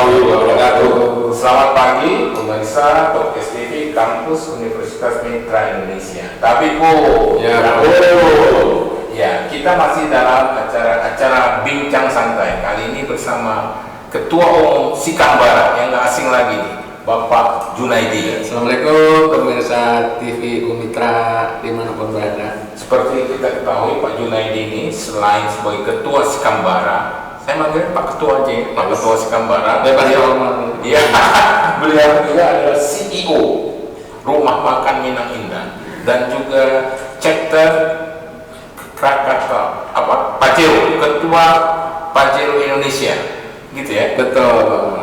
warahmatullahi wabarakatuh. Selamat pagi pemirsa Podcast TV Kampus Universitas Mitra Indonesia. Tapi ya, kita masih dalam acara Bincang Santai. Kali ini bersama Ketua Umum Sikambara yang gak asing lagi nih, Bapak Junaidi. Assalamualaikum pemirsa TV Umitra dimanapun berada. Seperti kita ketahui, Pak Junaidi ini selain sebagai Ketua Sikambara, saya manggil Pak Ketua aja, Pak Ketua Sikambara. Iya, beliau juga adalah CEO Rumah Makan Minang Indah dan juga chapter Pajero, Ketua Pajero Indonesia, gitu ya? Betul.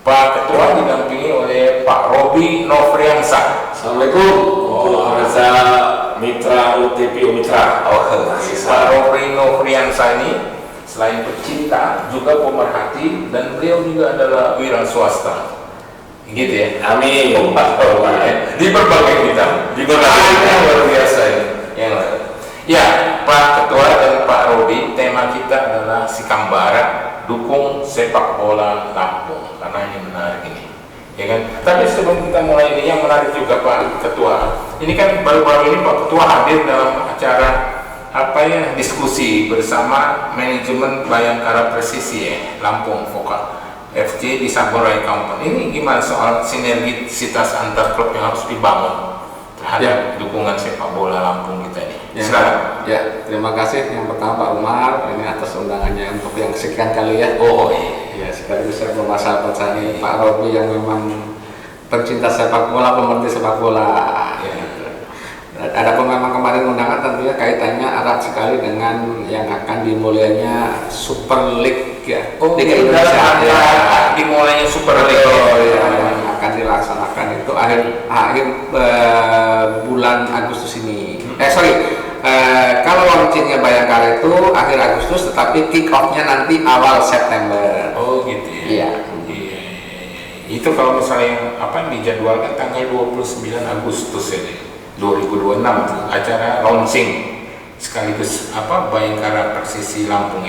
Pak Ketua didampingi oleh Pak Robi Nofriansa. Assalamualaikum pemirsa Mitra TV Umitra. Pak Robi Nofriansa ini selain pecinta juga pemerhati dan beliau juga adalah wira swasta, gitu ya? Amin. Di berbagai bidang, luar biasa ini. Ya, Pak Ketua dan Pak Robi, tema kita adalah Sikambara dukung sepak bola Lampung, karena ini menarik ini, ya kan? Tapi sebelum kita mulai ini, yang menarik juga Pak Ketua, ini kan baru-baru ini Pak Ketua hadir dalam acara diskusi bersama manajemen Bayangkara Persisi Lampung Foka FC di Saburai Kampung. Ini gimana soal sinergisitas antar klub yang harus dibangun terhadap dukungan sepak bola Lampung kita ini? Silakan. Ya, terima kasih yang pertama Pak Umar ini atas undangannya untuk yang sekian kali ya. Ya, sekaligus saya bermasalah saya Pak Robi yang memang pencinta sepak bola, pemerhati sepak bola. Ada memang kemarin undangan tentunya kaitannya erat sekali dengan yang akan dimulainya Super League ya. Liga Indonesia dimulainya Super League yang akan dilaksanakan itu akhir bulan Agustus ini. Kalau launchingnya Bayangkara itu akhir Agustus, tetapi kick off-nya nanti awal September. Oh gitu ya. Iya. Itu kalau misalnya dijadwalkan tanggal 29 Agustus ini 2026 tuh acara launching sekaligus Bayangkara Persisi Lampung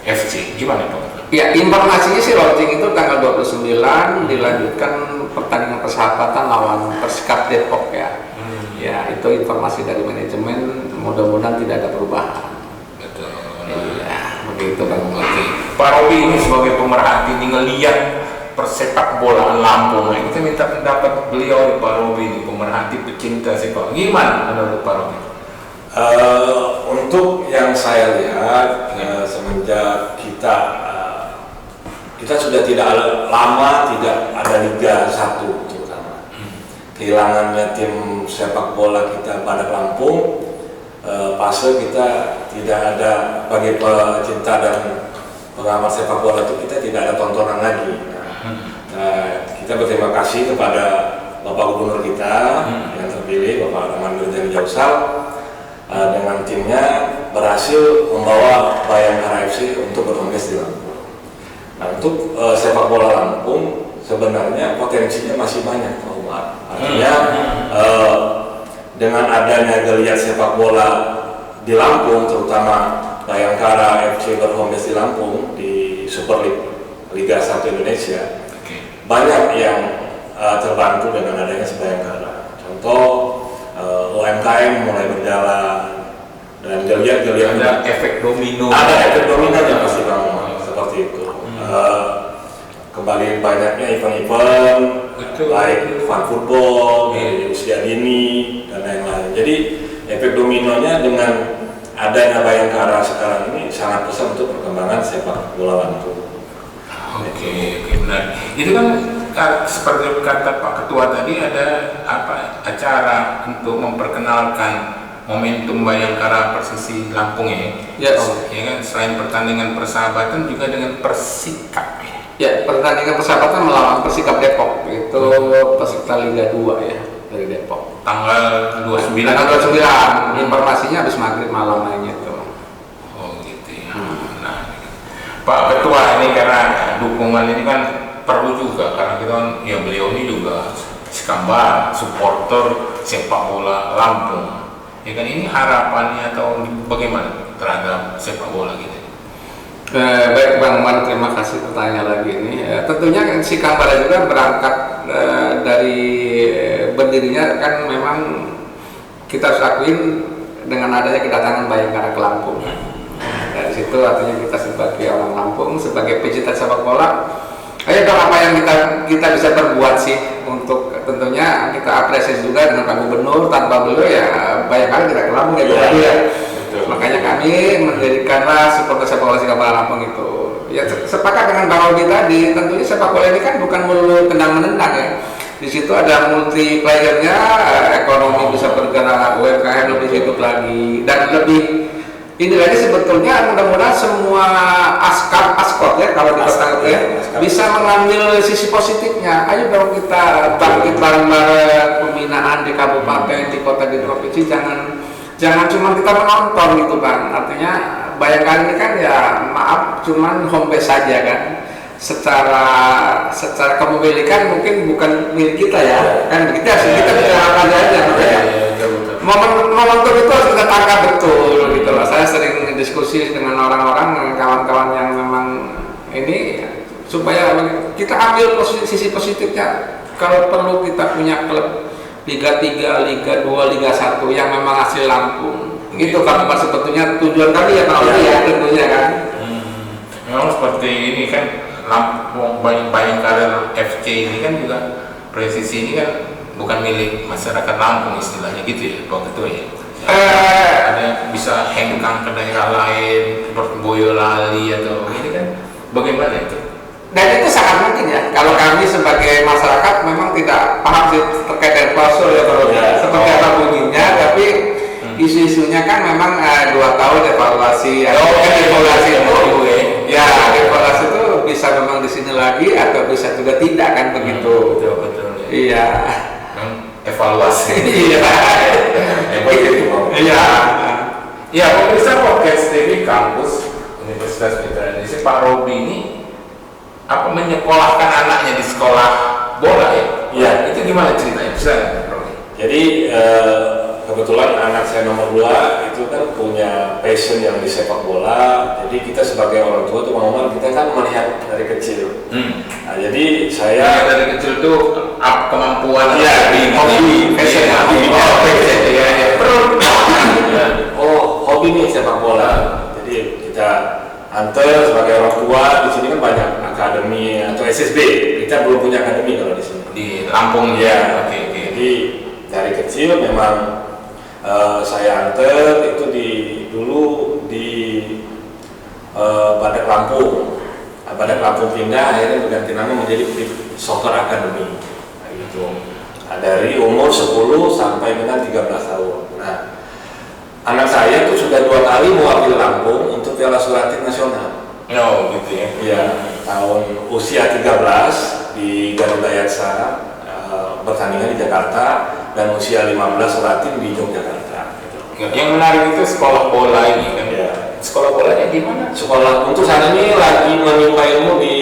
FC. Gimana Pak? Ya, informasinya sih launching itu tanggal 29, dilanjutkan pertandingan persahabatan lawan Persikap Depok ya. Ya, itu informasi dari manajemen, mudah-mudahan tidak ada perubahan. Betul. Iya, begitu Bang. Pak Robi ini sebagai pemerhati ini ngelihat persepak bolaan Lampung. Kita minta pendapat beliau, Pak Robi ini pemerhati pecinta sepak. Gimana menurut Pak Robi? Untuk yang saya lihat semenjak kita sudah tidak lama tidak ada Liga 1 terutama. Kehilangannya tim sepak bola kita Badak Lampung, fase kita tidak ada bagi pecinta dan pengamat sepak bola itu kita tidak ada tontonan lagi. Kita berterima kasih kepada Bapak Gubernur kita yang terpilih, Bapak Rahman Mirjani Jausal, dengan timnya berhasil membawa Bayangkara FC untuk berkongres di Lampung. Nah, untuk sepak bola Lampung sebenarnya potensinya masih banyak, Pak Umar. Artinya dengan adanya geliat sepak bola di Lampung, terutama Bayangkara FC berkongres di Lampung di Super League Liga 1 Indonesia, banyak yang terbantu dengan adanya Bayangkara. Contoh UMKM mulai berjalan dan geliat-geliat ada efek domino. Ada efek domino yang pasti Bang, seperti itu. Kembali banyaknya event-event baik fun football, usia dini dan lain-lain. Jadi efek dominonya dengan adanya Bayangkara sekarang ini sangat besar untuk perkembangan sepak bola Lampung. Oke, benar. Itu kan seperti kata Pak Ketua tadi, ada acara untuk memperkenalkan momentum Bayangkara Persisi Lampung ya. Ya, ya kan, selain pertandingan persahabatan juga dengan Persikap ya. Ya, pertandingan persahabatan melawan Persikap Depok itu peserta Liga 2 ya dari Depok. Tanggal 29. Tanggal 29. Informasinya habis maghrib malam lainnya itu. Oh gitu ya. Nah, Pak Ketua ini karena dukungan ini kan perlu juga, karena kita kan ya beliau ini juga Sikambara, supporter sepak bola Lampung. Ya kan, ini harapannya atau bagaimana terhadap sepak bola gitu? Baik Bang Man, terima kasih pertanyaan lagi ini. Tentunya kan si Kambara juga berangkat dari berdirinya kan memang kita harus akuin dengan adanya kedatangan Bayangkara ke Lampung. Dari situ artinya kita sebagai orang Lampung, sebagai pecinta sepak bola, ayo dong apa yang kita bisa berbuat sih untuk tentunya kita apresiasi juga dengan Pak Gubernur. Tanpa beliau ya Bayangkara tidak ke Lampung ya. Makanya kami mendirikanlah supporter sepak bola Kambara Lampung itu. Ya sepakat dengan Bang Robi tadi, tentunya sepak bola ini kan bukan melulu tendang menendang ya. Di situ ada multiplayernya, ekonomi bisa bergerak, UMKM lebih hidup lagi dan lebih ini lagi sebetulnya mudah-mudahan semua askot ya kalau kita tangkap ya bisa mengambil sisi positifnya. Ayo dong kita bangkit bareng-bareng pembinaan di kabupaten, di kota, di provinsi, jangan cuma kita menonton gitu Bang. Artinya Bayangkara ini kan ya maaf cuman home base saja kan. Secara kepemilikan mungkin bukan milik kita ya. Kan kita bicara aja makanya. Momentum itu harus kita tangkap betul gitu loh. Saya sering diskusi dengan orang-orang, kawan-kawan yang memang ini supaya kita ambil sisi positifnya. Kalau perlu kita punya klub Liga 3, Liga 2, Liga 1 yang memang asli Lampung. Itu kan sebetulnya tujuan kami ya Pak ya tentunya kan. Memang seperti ini kan Lampung Bayangkara FC ini kan juga presisi ini kan bukan milik masyarakat Lampung istilahnya gitu ya Pak Ketua ya. Ada bisa hengkang ke daerah lain seperti Boyolali atau ini kan bagaimana itu? Dan itu sangat mungkin ya kalau kami sebagai masyarakat memang tidak paham sih terkait dengan klausul ya seperti apa bunyinya, tapi isu-isunya kan memang 2 tahun evaluasi. Evaluasi itu ya evaluasi itu bisa memang di sini lagi atau bisa juga tidak kan begitu. Betul. Iya. Evaluasi. Iya. Ya, pemirsa podcast TV Kampus Universitas Mitra Indonesia, Pak Robi ini menyekolahkan anaknya di sekolah bola ya? Iya. Itu gimana ceritanya? Bisa Robi? Jadi kebetulan anak saya nomor 2 itu kan punya passion yang di sepak bola. Jadi kita sebagai orang tua tuh kita kan melihat dari kecil. Nah, jadi saya dari kecil tuh kemampuan hobi passion hobi nih sepak bola. Jadi kita antar sebagai orang tua di sini kan banyak akademi atau SSB. Kita belum punya akademi kalau di sini. Di Lampung ya. Oke. Jadi dari kecil memang saya antar itu dulu di Badak Lampung. Badak Lampung pindah akhirnya berganti nama menjadi Soccer Academy. Nah, gitu. Nah, dari umur 10 sampai dengan 13 tahun. Nah, anak saya tuh sudah 2 kali mewakili Lampung untuk Piala Suratin Nasional. Oh, gitu ya. Iya, tahun usia 13 di Garuda Yaksa bertandingan di Jakarta dan usia 15 Suratin di Yogyakarta. Gitu. Yang menarik itu sekolah bola ini kan. Ya. Sekolah bolanya di mana? Sekolah untuk saat ini lagi menimba ilmu di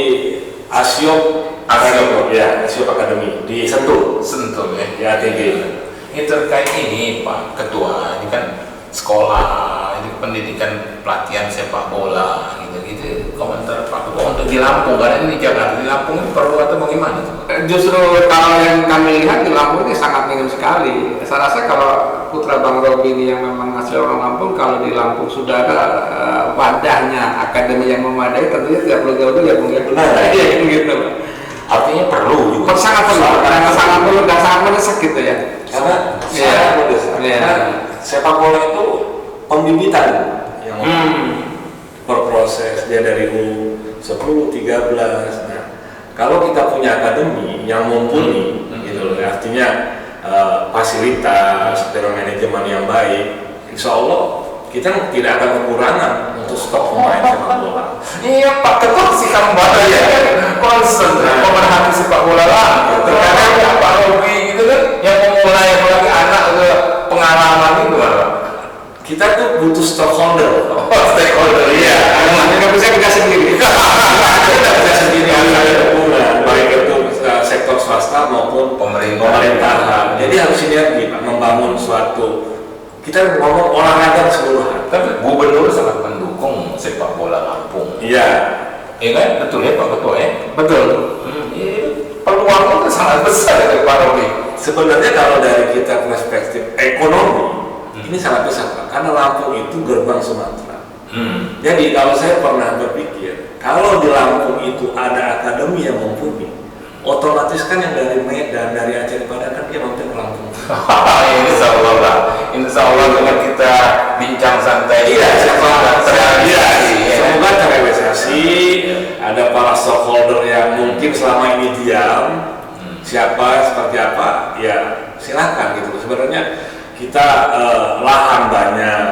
Asiop Academy di Sentul ya. Di ATG. Ini terkait ini Pak Ketua, ini kan sekolah, ini pendidikan pelatihan sepak bola gitu. Komentar Pak Ketua untuk di Lampung, karena ini di Jakarta, di Lampung ini perlu atau bagaimana? Justru kalau yang kami lihat di Lampung ini sangat minim sekali. Saya rasa kalau putra Bang Robi ini yang memang asli orang Lampung, kalau di Lampung sudah ada wadahnya akademi yang memadai, tentunya tidak perlu jauh-jauh ya Bung ya. Benar, gitu. Artinya perlu juga. Sangat perlu dan sangat mendesak gitu ya. Karena sangat mendesak. Karena sepak bola itu pembibitan yang berproses dia dari U10, 13. Nah, kalau kita punya akademi yang mumpuni, gitu loh, artinya fasilitas, manajemen yang baik, insya Allah kita tidak akan kekurangan untuk stok pemain sepak bola. Iya Pak Ketua si Kambara ya kan concern pemerhati sepak bola lah. Terkadang Pak Robi gitu kan yang memulai apalagi anak ke pengalaman itu Pak. Kita tuh butuh stakeholder. Stakeholder iya. Nggak bisa kita sendiri. Kita bisa sendiri ada dukungan baik itu sektor swasta maupun pemerintahan. Jadi harus sinergi Pak membangun suatu. Kita ngomong olahraga keseluruhan. Tapi gubernur sangat mendukung sepak bola Lampung. Iya. Iya kan? Betul ya Pak Ketua ya? Betul. Iya, peluangnya itu sangat besar ya Pak Robi. Sebenarnya kalau dari kita perspektif ekonomi, ini sangat besar Pak, karena Lampung itu gerbang Sumatera. Jadi kalau saya pernah berpikir, kalau di Lampung itu ada akademi yang mumpuni, otomatis kan yang dari Medan, dari Aceh pada kan dia mampir ke Lampung. Insya Allah lah. Insya Allah dengan kita bincang santai. Iya, terrealisasi. Semoga terrealisasi. Ada para stockholder yang mungkin selama ini diam, siapa seperti apa, ya silakan gitu. Sebenarnya kita lahan banyak,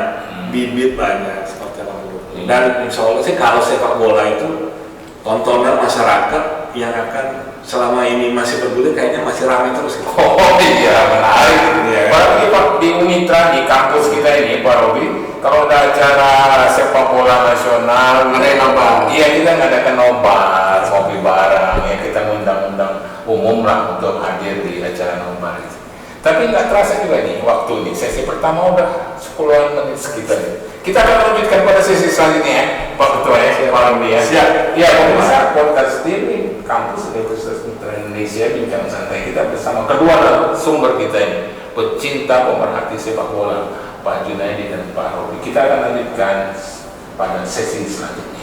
bibit banyak seperti apa dulu. Dan insya Allah sih kalau sepak bola itu tontonan masyarakat yang akan selama ini masih bergulir kayaknya masih ramai terus gitu. Oh iya, menarik. Iya. Apalagi Pak di Unitra di kampus kita ini Pak Robi, kalau ada acara sepak bola nasional, Ada yang nobar. Iya, kita ngadakan nobar, ngopi bareng, ya kita ngundang-undang umum lah untuk hadir di acara nobar. Tapi nggak terasa juga nih waktu nih, sesi pertama udah 10-an menit sekitar. Kita akan lanjutkan pada sesi selanjutnya ya, Pak Ketua ya, Pak Robi ya. Siap. Ya, pemirsa podcast TV Kampus Universitas Putra Indonesia bincang santai kita bersama kedua sumber kita ini, pecinta pemerhati sepak bola, Pak Junaidi dan Pak Robi. Kita akan lanjutkan pada sesi selanjutnya.